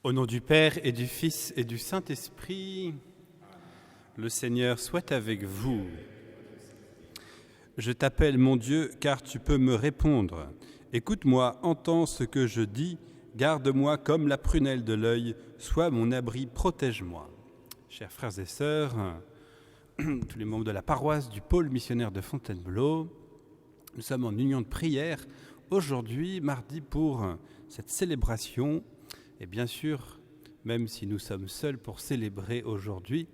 Au nom du Père et du Fils et du Saint-Esprit, le Seigneur soit avec vous. Je t'appelle mon Dieu, car tu peux me répondre. Écoute-moi, entends ce que je dis, garde-moi comme la prunelle de l'œil, sois mon abri, protège-moi. Chers frères et sœurs, tous les membres de la paroisse du pôle missionnaire de Fontainebleau, nous sommes en union de prière aujourd'hui, mardi, pour cette célébration. Et bien sûr, même si nous sommes seuls pour célébrer aujourd'hui,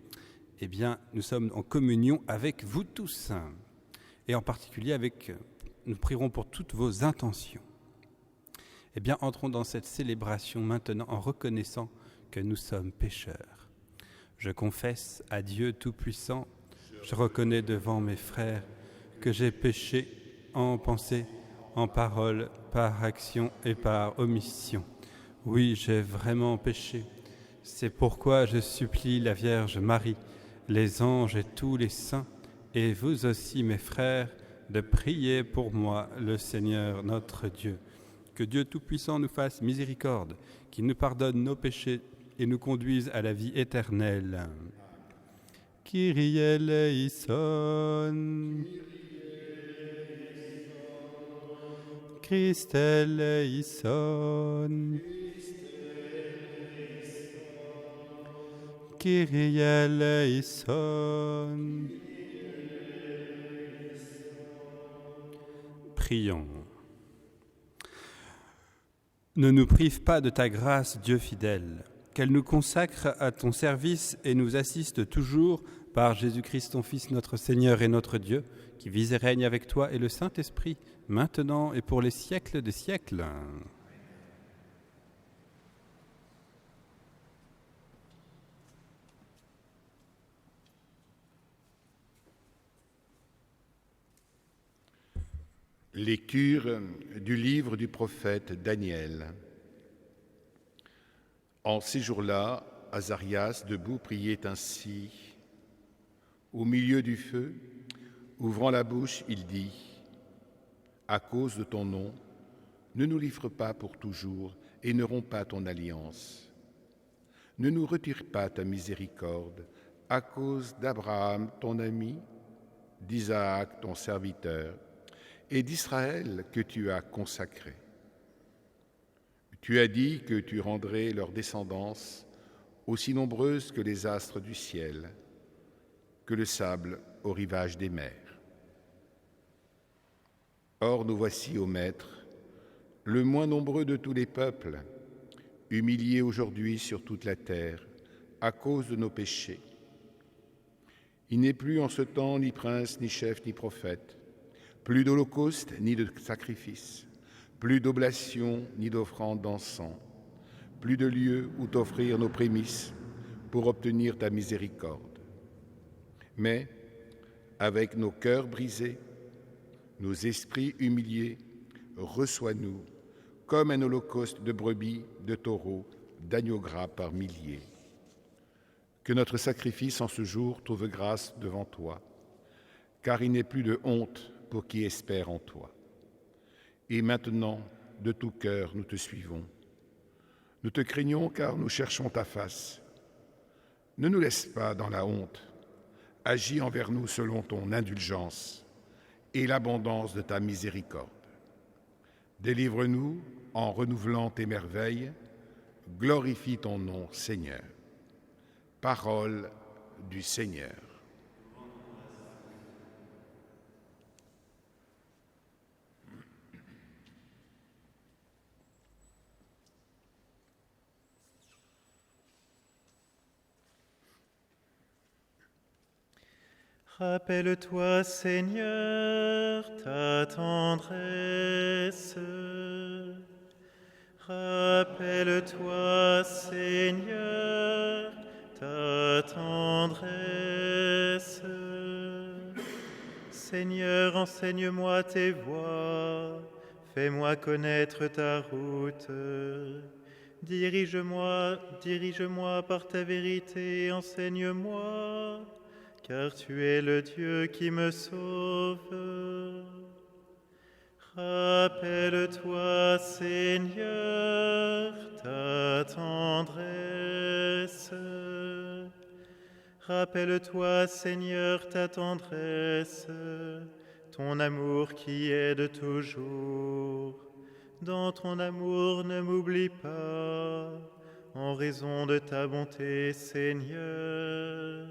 eh bien, nous sommes en communion avec vous tous. Et en particulier, nous prierons pour toutes vos intentions. Eh bien, entrons dans cette célébration maintenant en reconnaissant que nous sommes pécheurs. Je confesse à Dieu Tout-Puissant, je reconnais devant mes frères que j'ai péché en pensée, en parole, par action et par omission. Oui, j'ai vraiment péché. C'est pourquoi je supplie la Vierge Marie, les anges et tous les saints, et vous aussi, mes frères, de prier pour moi, le Seigneur notre Dieu. Que Dieu Tout-Puissant nous fasse miséricorde, qu'il nous pardonne nos péchés et nous conduise à la vie éternelle. Kyrie eleison. Christe eleison. Kyrie eleison. Prions. Ne nous prive pas de ta grâce, Dieu fidèle, qu'elle nous consacre à ton service et nous assiste toujours par Jésus-Christ, ton Fils, notre Seigneur et notre Dieu, qui vit et règne avec toi et le Saint-Esprit, maintenant et pour les siècles des siècles. Lecture du livre du prophète Daniel. En ces jours-là, Azarias, debout, priait ainsi. Au milieu du feu, ouvrant la bouche, il dit : à cause de ton nom, ne nous livre pas pour toujours et ne romps pas ton alliance. Ne nous retire pas ta miséricorde à cause d'Abraham, ton ami, d'Isaac, ton serviteur, et d'Israël que tu as consacré. Tu as dit que tu rendrais leur descendance aussi nombreuse que les astres du ciel, que le sable au rivage des mers. Or nous voici, ô Maître, le moins nombreux de tous les peuples, humiliés aujourd'hui sur toute la terre à cause de nos péchés. Il n'est plus en ce temps ni prince, ni chef, ni prophète, plus d'holocauste, ni de sacrifice, plus d'oblation, ni d'offrande d'encens, plus de lieu où t'offrir nos prémices pour obtenir ta miséricorde. Mais, avec nos cœurs brisés, nos esprits humiliés, reçois-nous comme un holocauste de brebis, de taureaux, d'agneaux gras par milliers. Que notre sacrifice en ce jour trouve grâce devant toi, car il n'est plus de honte pour qui espère en toi. Et maintenant, de tout cœur, nous te suivons. Nous te craignons car nous cherchons ta face. Ne nous laisse pas dans la honte. Agis envers nous selon ton indulgence et l'abondance de ta miséricorde. Délivre-nous en renouvelant tes merveilles. Glorifie ton nom, Seigneur. Parole du Seigneur. Rappelle-toi, Seigneur, ta tendresse. Rappelle-toi, Seigneur, ta tendresse. Seigneur, enseigne-moi tes voies, fais-moi connaître ta route. Dirige-moi par ta vérité, enseigne-moi, car tu es le Dieu qui me sauve. Rappelle-toi, Seigneur, ta tendresse. Rappelle-toi, Seigneur, ta tendresse, ton amour qui est de toujours. Dans ton amour, ne m'oublie pas, en raison de ta bonté, Seigneur.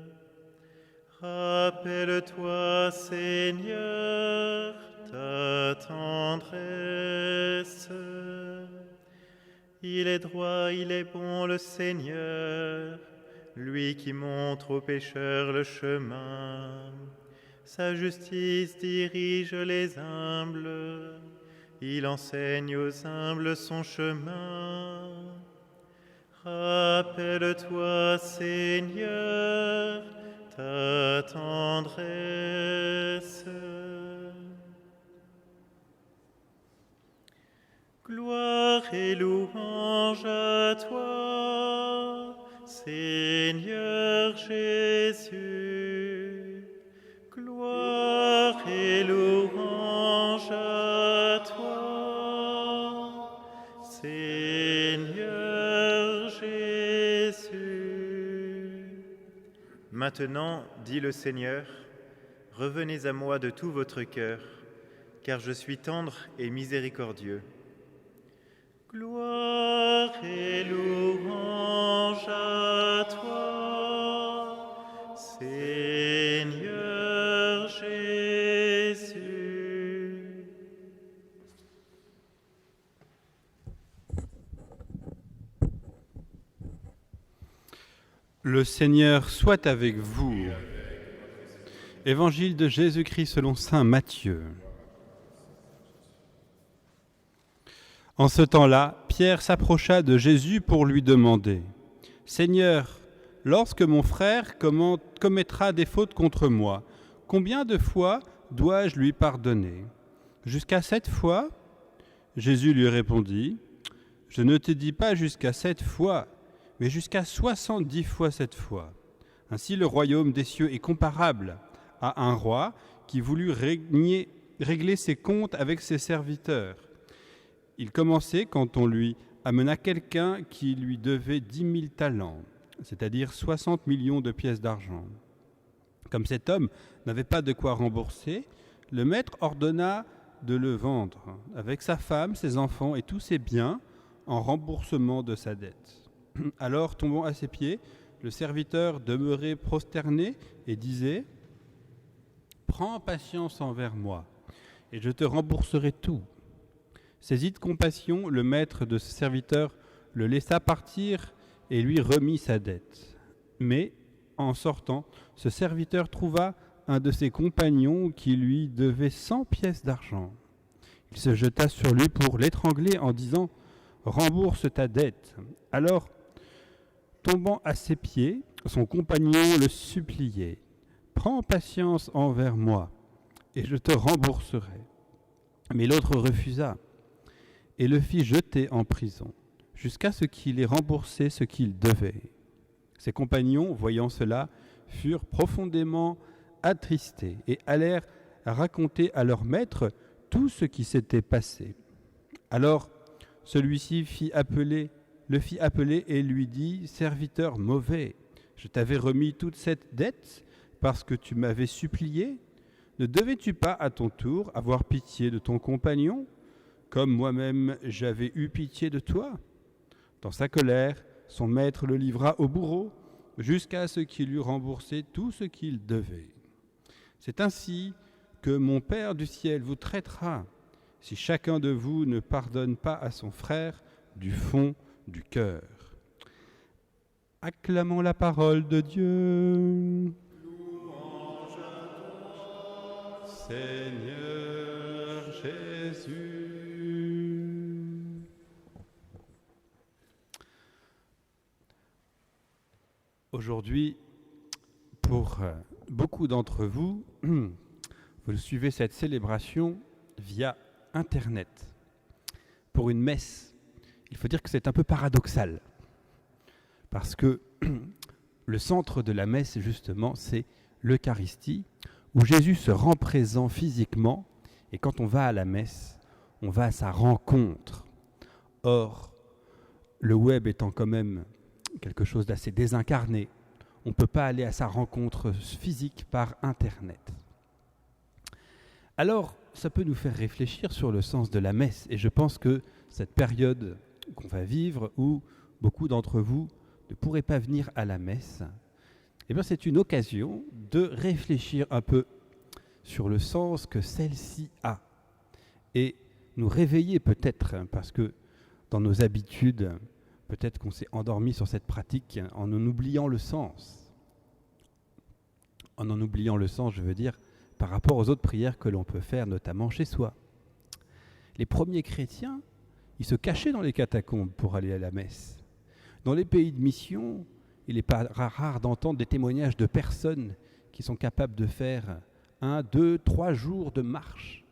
Rappelle-toi, Seigneur, ta tendresse. Il est droit, il est bon, le Seigneur, lui qui montre aux pécheurs le chemin. Sa justice dirige les humbles, il enseigne aux humbles son chemin. Rappelle-toi, Seigneur, ta tendresse. Gloire et louange à toi, Seigneur Jésus. Gloire et louange à toi, Seigneur Jésus. Maintenant, dit le Seigneur, revenez à moi de tout votre cœur, car je suis tendre et miséricordieux. Gloire et louange à toi, Seigneur Jésus. Le Seigneur soit avec vous. Évangile de Jésus-Christ selon saint Matthieu. En ce temps-là, Pierre s'approcha de Jésus pour lui demander : « Seigneur, lorsque mon frère commettra des fautes contre moi, combien de fois dois-je lui pardonner ? Jusqu'à 7 fois ? » Jésus lui répondit : « Je ne te dis pas jusqu'à 7 fois, mais jusqu'à 70 fois 7 fois. Ainsi le royaume des cieux est comparable à un roi qui voulut régler ses comptes avec ses serviteurs. Il commençait quand on lui amena quelqu'un qui lui devait 10 000 talents, c'est-à-dire 60 millions de pièces d'argent. Comme cet homme n'avait pas de quoi rembourser, le maître ordonna de le vendre, avec sa femme, ses enfants et tous ses biens, en remboursement de sa dette. Alors, tombant à ses pieds, le serviteur demeurait prosterné et disait : « Prends patience envers moi, et je te rembourserai tout. » Saisi de compassion, le maître de ce serviteur le laissa partir et lui remit sa dette. Mais, en sortant, ce serviteur trouva un de ses compagnons qui lui devait 100 pièces d'argent. Il se jeta sur lui pour l'étrangler en disant : « Rembourse ta dette. » Alors, tombant à ses pieds, son compagnon le suppliait : « Prends patience envers moi, et je te rembourserai. » Mais l'autre refusa et le fit jeter en prison, jusqu'à ce qu'il ait remboursé ce qu'il devait. Ses compagnons, voyant cela, furent profondément attristés et allèrent raconter à leur maître tout ce qui s'était passé. Alors celui-ci le fit appeler et lui dit : « Serviteur mauvais, je t'avais remis toute cette dette parce que tu m'avais supplié. Ne devais-tu pas à ton tour avoir pitié de ton compagnon, comme moi-même j'avais eu pitié de toi ?» Dans sa colère, son maître le livra au bourreau jusqu'à ce qu'il eût remboursé tout ce qu'il devait. C'est ainsi que mon Père du ciel vous traitera, si chacun de vous ne pardonne pas à son frère du fond du cœur. Acclamons la parole de Dieu. Louange à toi, Seigneur Jésus. Aujourd'hui, pour beaucoup d'entre vous, vous suivez cette célébration via Internet. Pour une messe, il faut dire que c'est un peu paradoxal, parce que le centre de la messe, justement, c'est l'Eucharistie, où Jésus se rend présent physiquement, et quand on va à la messe, on va à sa rencontre. Or, le web étant quand même quelque chose d'assez désincarné, on ne peut pas aller à sa rencontre physique par Internet. Alors, ça peut nous faire réfléchir sur le sens de la messe. Et je pense que cette période qu'on va vivre, où beaucoup d'entre vous ne pourraient pas venir à la messe, eh bien, c'est une occasion de réfléchir un peu sur le sens que celle-ci a. Et nous réveiller peut-être, parce que dans nos habitudes, peut-être qu'on s'est endormi sur cette pratique en en oubliant le sens. En en oubliant le sens, je veux dire, par rapport aux autres prières que l'on peut faire, notamment chez soi. Les premiers chrétiens, ils se cachaient dans les catacombes pour aller à la messe. Dans les pays de mission, il n'est pas rare d'entendre des témoignages de personnes qui sont capables de faire 1, 2, 3 jours de marche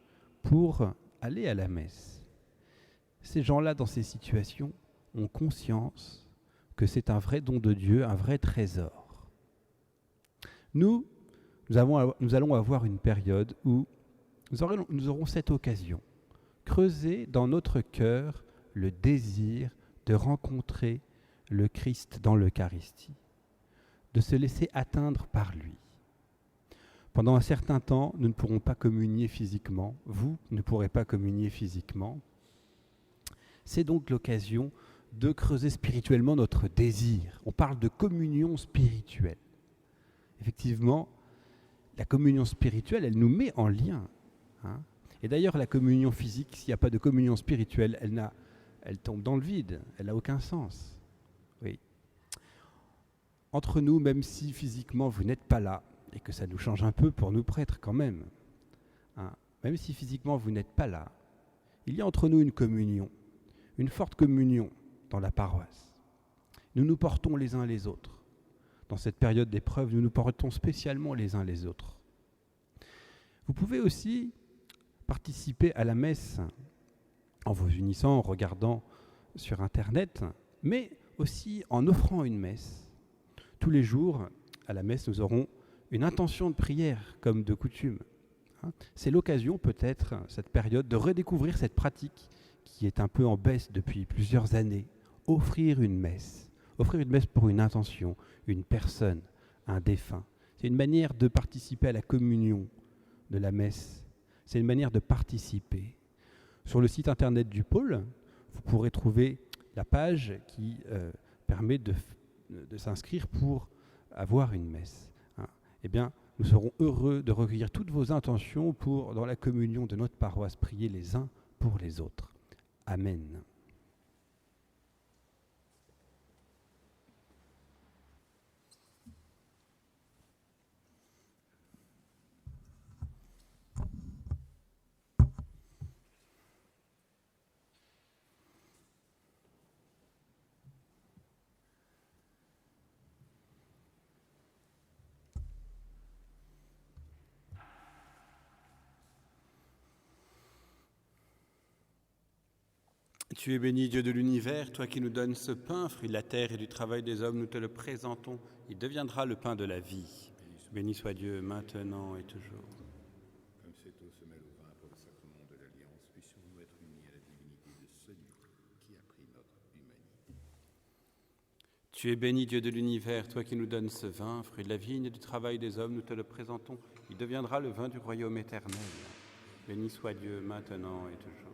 pour aller à la messe. Ces gens-là, dans ces situations, ont conscience que c'est un vrai don de Dieu, un vrai trésor. Nous allons avoir une période où nous aurons cette occasion, creuser dans notre cœur le désir de rencontrer le Christ dans l'Eucharistie, de se laisser atteindre par lui. Pendant un certain temps, nous ne pourrons pas communier physiquement, vous ne pourrez pas communier physiquement. C'est donc l'occasion de creuser spirituellement notre désir. On parle de communion spirituelle. Effectivement, la communion spirituelle, elle nous met en lien. Et d'ailleurs, la communion physique, s'il n'y a pas de communion spirituelle, elle tombe dans le vide, elle n'a aucun sens. Oui. Entre nous, même si physiquement vous n'êtes pas là, et que ça nous change un peu pour nous prêtres quand même, même si physiquement vous n'êtes pas là, il y a entre nous une communion, une forte communion dans la paroisse. Nous nous portons les uns les autres. Dans cette période d'épreuve, nous nous portons spécialement les uns les autres. Vous pouvez aussi participer à la messe en vous unissant, en regardant sur Internet, mais aussi en offrant une messe. Tous les jours, à la messe, nous aurons une intention de prière, comme de coutume. C'est l'occasion, peut-être, cette période, de redécouvrir cette pratique qui est un peu en baisse depuis plusieurs années. Offrir une messe pour une intention, une personne, un défunt. C'est une manière de participer à la communion de la messe. C'est une manière de participer. Sur le site internet du pôle, vous pourrez trouver la page qui permet de s'inscrire pour avoir une messe. Eh bien, nous serons heureux de recueillir toutes vos intentions pour, dans la communion de notre paroisse, prier les uns pour les autres. Amen. Tu es béni, Dieu de l'univers, toi qui nous donnes ce pain, fruit de la terre et du travail des hommes, nous te le présentons. Il deviendra le pain de la vie. Béni soit Dieu, maintenant et toujours. Comme cette eau se mêle au vin pour le sacrement de l'Alliance, puissions-nous être unis à la divinité de celui qui a pris notre humanité. Tu es béni, Dieu de l'univers, toi qui nous donnes ce vin, fruit de la vigne et du travail des hommes, nous te le présentons. Il deviendra le vin du royaume éternel. Béni soit Dieu, maintenant et toujours.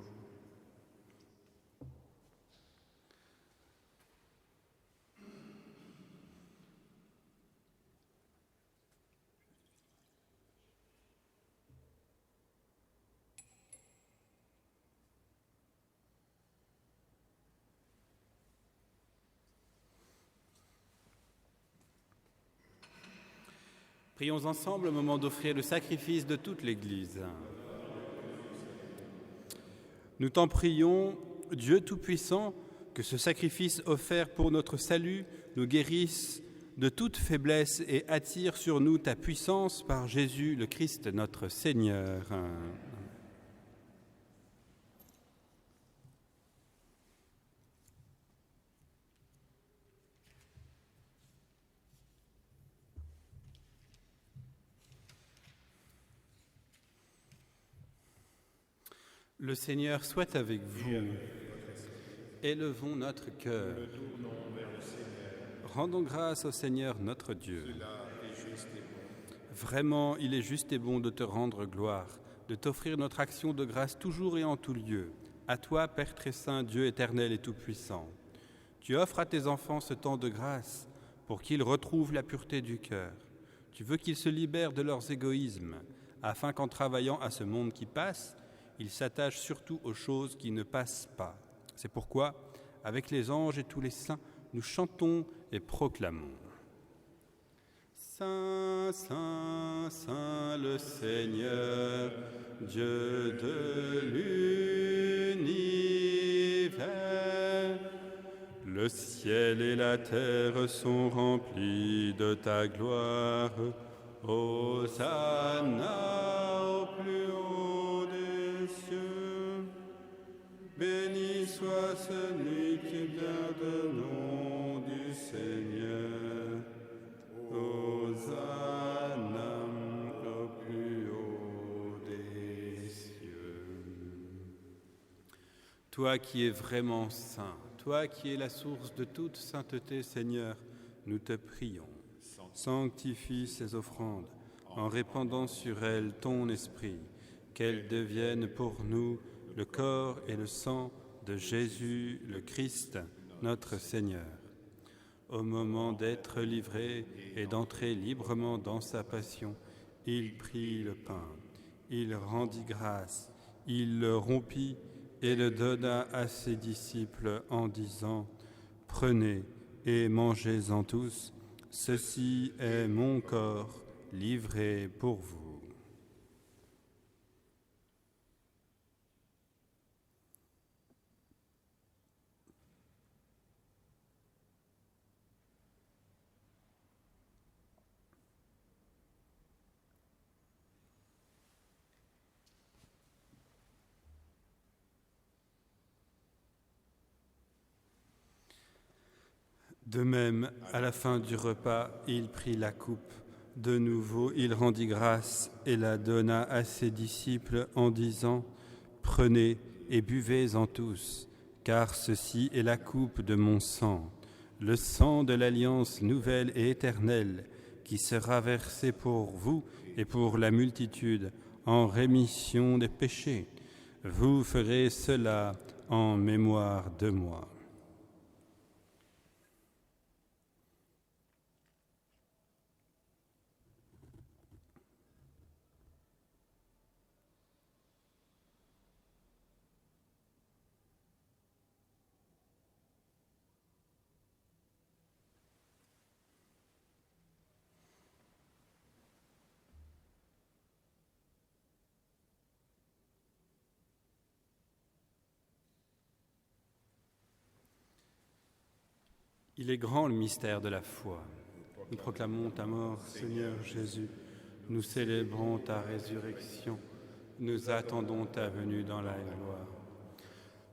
Prions ensemble au moment d'offrir le sacrifice de toute l'Église. Nous t'en prions, Dieu Tout-Puissant, que ce sacrifice offert pour notre salut nous guérisse de toute faiblesse et attire sur nous ta puissance par Jésus le Christ notre Seigneur. Le Seigneur soit avec vous. Élevons notre cœur. rendons grâce au Seigneur notre Dieu. Vraiment, il est juste et bon de te rendre gloire, de t'offrir notre action de grâce toujours et en tout lieu. À toi, Père très saint, Dieu éternel et tout-puissant. Tu offres à tes enfants ce temps de grâce pour qu'ils retrouvent la pureté du cœur. Tu veux qu'ils se libèrent de leurs égoïsmes, afin qu'en travaillant à ce monde qui passe, ils s'attachent surtout aux choses qui ne passent pas. C'est pourquoi, avec les anges et tous les saints, nous chantons et proclamons. Saint, Saint, Saint le Seigneur, Dieu de l'univers. Le ciel et la terre sont remplis de ta gloire. Hosanna au plus haut des cieux. Béni soit celui qui vient de nom du Seigneur. Hosanna au plus haut des cieux. Toi qui es vraiment saint, toi qui es la source de toute sainteté, Seigneur, nous te prions. Sanctifie ces offrandes en répandant sur elles ton esprit, qu'elles deviennent pour nous le corps et le sang de Jésus le Christ, notre Seigneur. Au moment d'être livré et d'entrer librement dans sa passion, il prit le pain, il rendit grâce, il le rompit et le donna à ses disciples en disant « Prenez et mangez-en tous, ceci est mon corps livré pour vous. » De même, à la fin du repas, il prit la coupe. De nouveau, il rendit grâce et la donna à ses disciples en disant « Prenez et buvez-en tous, car ceci est la coupe de mon sang, le sang de l'alliance nouvelle et éternelle, qui sera versé pour vous et pour la multitude en rémission des péchés. Vous ferez cela en mémoire de moi. » Il est grand le mystère de la foi. Nous proclamons ta mort, Seigneur Jésus. Nous célébrons ta résurrection. Nous attendons ta venue dans la gloire.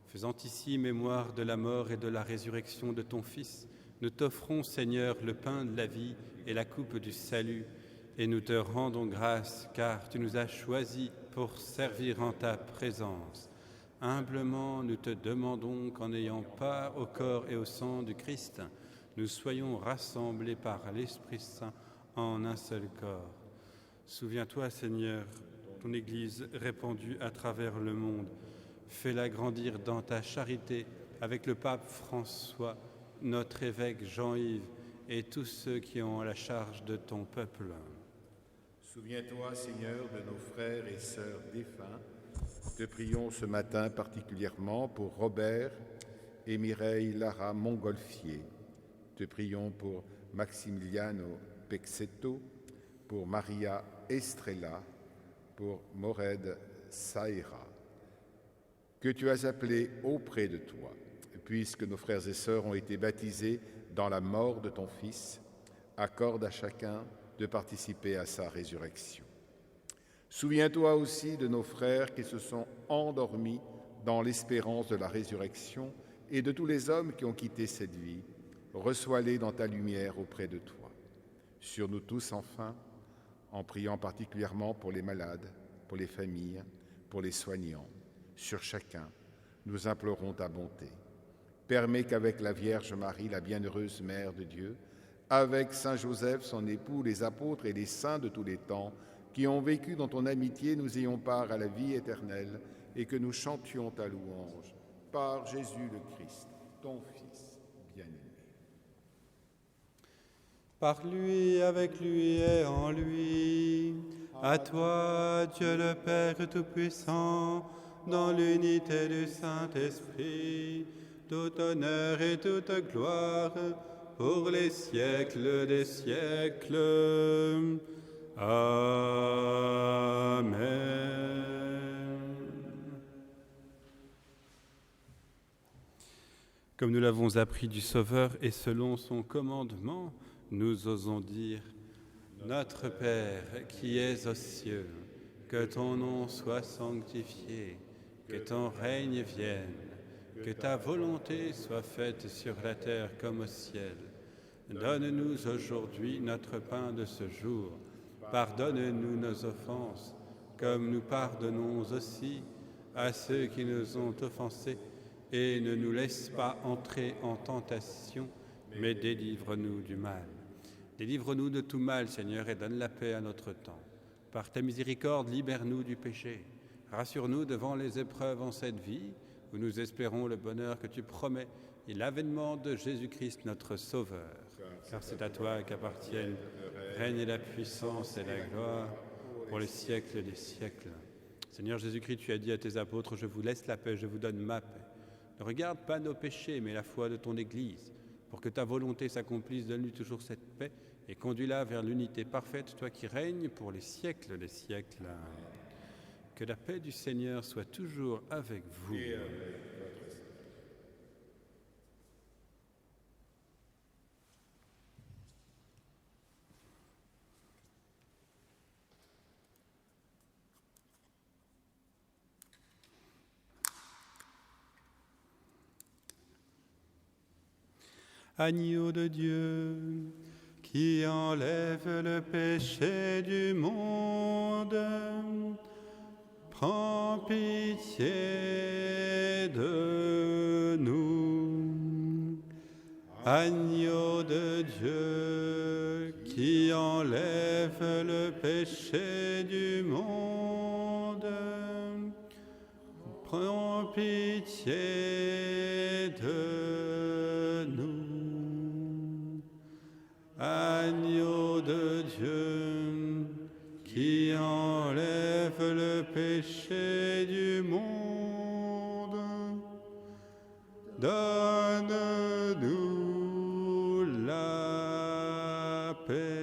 Faisant ici mémoire de la mort et de la résurrection de ton Fils, nous t'offrons, Seigneur, le pain de la vie et la coupe du salut, et nous te rendons grâce, car tu nous as choisis pour servir en ta présence. Humblement, nous te demandons qu'en ayant part au corps et au sang du Christ, nous soyons rassemblés par l'Esprit Saint en un seul corps. Souviens-toi, Seigneur, ton Église répandue à travers le monde. Fais-la grandir dans ta charité avec le pape François, notre évêque Jean-Yves et tous ceux qui ont la charge de ton peuple. Souviens-toi, Seigneur, de nos frères et sœurs défunts. Te prions ce matin particulièrement pour Robert et Mireille Lara Montgolfier. Te prions pour Maximiliano Pexetto, pour Maria Estrella, pour Mored Saïra, que tu as appelés auprès de toi, puisque nos frères et sœurs ont été baptisés dans la mort de ton Fils, accorde à chacun de participer à sa résurrection. Souviens-toi aussi de nos frères qui se sont endormis dans l'espérance de la résurrection et de tous les hommes qui ont quitté cette vie. Reçois-les dans ta lumière auprès de toi. Sur nous tous, enfin, en priant particulièrement pour les malades, pour les familles, pour les soignants, sur chacun, nous implorons ta bonté. Permets qu'avec la Vierge Marie, la bienheureuse Mère de Dieu, avec Saint Joseph, son époux, les apôtres et les saints de tous les temps, qui ont vécu dans ton amitié, nous ayons part à la vie éternelle et que nous chantions ta louange. Par Jésus le Christ, ton Fils bien-aimé. Par lui, avec lui et en lui, à toi, Dieu le Père Tout-Puissant, dans l'unité du Saint-Esprit, tout honneur et toute gloire, pour les siècles des siècles. Amen. Comme nous l'avons appris du Sauveur et selon son commandement, nous osons dire: Notre Père qui es aux cieux, que ton nom soit sanctifié, que ton règne vienne, que ta volonté soit faite sur la terre comme au ciel. Donne-nous aujourd'hui notre pain de ce jour. Pardonne-nous nos offenses, comme nous pardonnons aussi à ceux qui nous ont offensés. Et ne nous laisse pas entrer en tentation, mais délivre-nous du mal. Délivre-nous de tout mal, Seigneur, et donne la paix à notre temps. Par ta miséricorde, libère-nous du péché. Rassure-nous devant les épreuves en cette vie, où nous espérons le bonheur que tu promets et l'avènement de Jésus-Christ, notre Sauveur. Car c'est à toi qu'appartiennent le règne et la puissance et la gloire pour les siècles des siècles. Seigneur Jésus-Christ, tu as dit à tes apôtres: je vous laisse la paix, je vous donne ma paix. Ne regarde pas nos péchés, mais la foi de ton Église. Pour que ta volonté s'accomplisse, donne-lui toujours cette paix et conduis-la vers l'unité parfaite, toi qui règnes pour les siècles des siècles. Que la paix du Seigneur soit toujours avec vous. Agneau de Dieu, qui enlève le péché du monde, prends pitié de nous. Agneau de Dieu, qui enlève le péché du monde, prends pitié de nous. Agneau de Dieu, qui enlève le péché du monde, donne-nous la paix.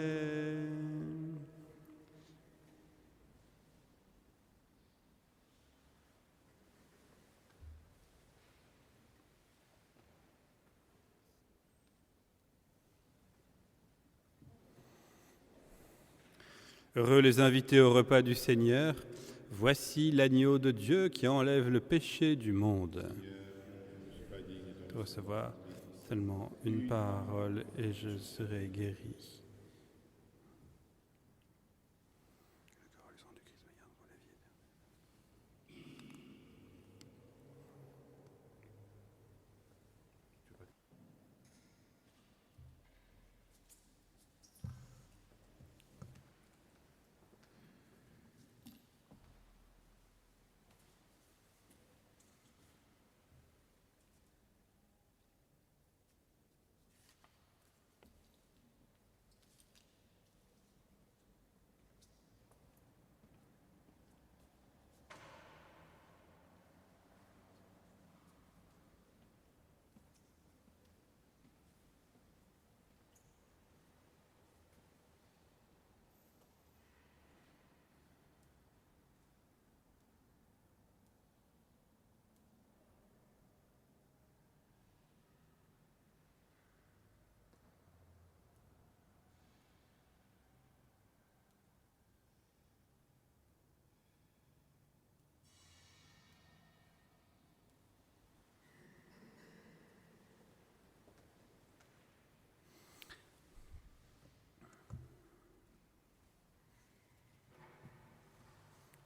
Heureux les invités au repas du Seigneur. Voici l'agneau de Dieu qui enlève le péché du monde. De recevoir seulement une parole et je serai guéri.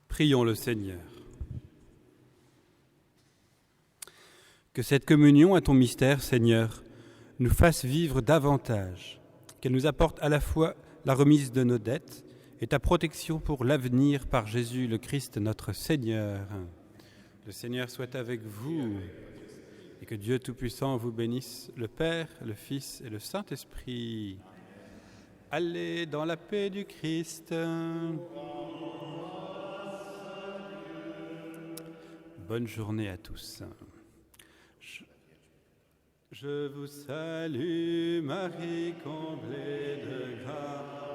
Prions le Seigneur. Que cette communion à ton mystère, Seigneur, nous fasse vivre davantage, qu'elle nous apporte à la fois la remise de nos dettes et ta protection pour l'avenir par Jésus le Christ notre Seigneur. Le Seigneur soit avec vous et que Dieu Tout-Puissant vous bénisse, le Père, le Fils et le Saint-Esprit. Allez dans la paix du Christ. Bonne journée à tous. Je vous salue, Marie, comblée de grâce.